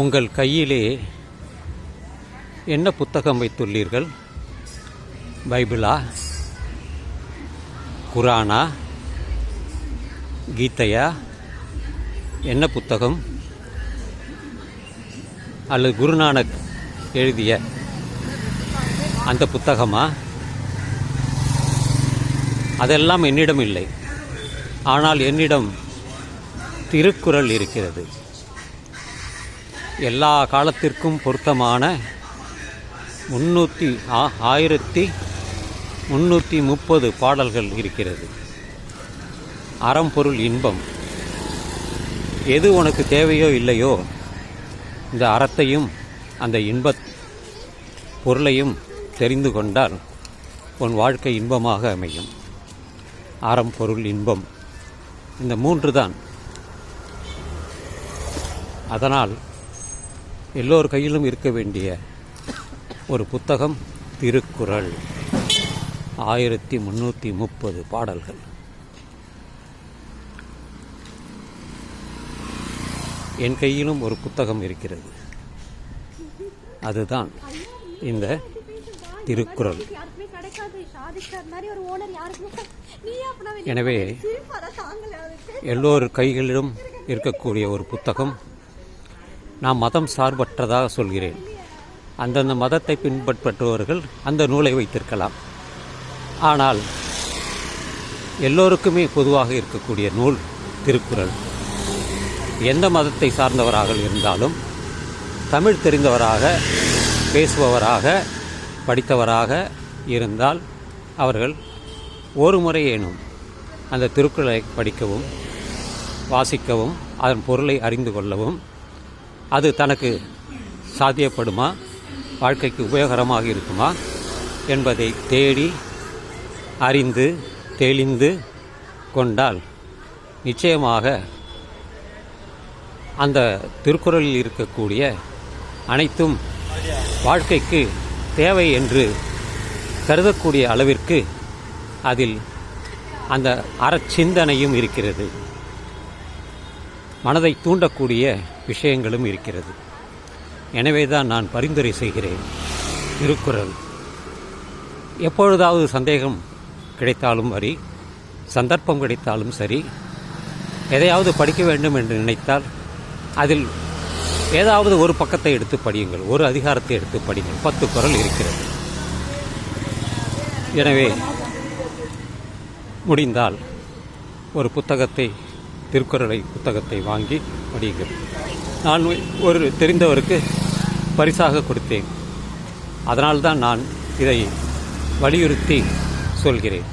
உங்கள் கையிலே என்ன புத்தகம் வைத்துள்ளீர்கள்? பைபிளா, குரானா, கீதையா, என்ன புத்தகம்? அல்லது குருநானக் எழுதிய அந்த புத்தகமா? அதெல்லாம் என்னிடம் இல்லை. ஆனால் என்னிடம் திருக்குறள் இருக்கிறது. எல்லா காலத்திற்கும் பொருத்தமான 1330 பாடல்கள் இருக்கிறது. அறம் பொருள் இன்பம் எது உனக்கு தேவையோ இல்லையோ, இந்த அறத்தையும் அந்த இன்ப பொருளையும் தெரிந்து கொண்டால் உன் வாழ்க்கை இன்பமாக அமையும். அறம் பொருள் இன்பம் இந்த 3 தான். அதனால் எல்லோர் கையிலும் இருக்க வேண்டிய ஒரு புத்தகம் திருக்குறள். 1330 பாடல்கள். என் கையிலும் ஒரு புத்தகம் இருக்கிறது. அதுதான் இந்த திருக்குறள். எனவே எல்லோர் கைகளிலும் இருக்கக்கூடிய ஒரு புத்தகம். நான் மதம் சார்பற்றதாக சொல்கிறேன். அந்தந்த மதத்தை பின்பற்றுபவர்கள் அந்த நூலை வைத்திருக்கலாம். ஆனால் எல்லோருக்குமே பொதுவாக இருக்கக்கூடிய நூல் திருக்குறள். எந்த மதத்தை சார்ந்தவராக இருந்தாலும், தமிழ் தெரிந்தவராக, பேசுபவராக, படித்தவராக இருந்தால் அவர்கள் ஒரு முறையேனும் அந்த திருக்குறளை படிக்கவும், வாசிக்கவும், அதன் பொருளை அறிந்து கொள்ளவும், அது தனக்கு சாத்தியப்படுமா, வாழ்க்கைக்கு உபயோகரமாக இருக்குமா என்பதை தேடி அறிந்து தெளிந்து கொண்டால் நிச்சயமாக அந்த திருக்குறளில் இருக்கக்கூடிய அனைத்தும் வாழ்க்கைக்கு தேவை என்று கருதக்கூடிய அளவிற்கு அதில் அந்த அறச்சிந்தனையும் இருக்கிறது. மனதை தூண்டக்கூடிய விஷயங்களும் இருக்கிறது. எனவே தான் நான் பரிந்துரை செய்கிறேன் திருக்குறள். எப்பொழுதாவது சந்தேகம் கிடைத்தாலும் சரி, சந்தர்ப்பம் கிடைத்தாலும் சரி, எதையாவது படிக்க வேண்டும் என்று நினைத்தால் அதில் ஏதாவது ஒரு பக்கத்தை எடுத்து படியுங்கள், ஒரு அதிகாரத்தை எடுத்து படியுங்கள். 10 குறள் இருக்கிறது. எனவே முடிந்தால் ஒரு புத்தகத்தை, திருக்குறளை புத்தகத்தை வாங்கி படியுங்கள். நான் ஒரு தெரிந்தவருக்கு பரிசாக கொடுத்தேன். அதனால்தான் நான் இதை வலியுறுத்தி சொல்கிறேன்.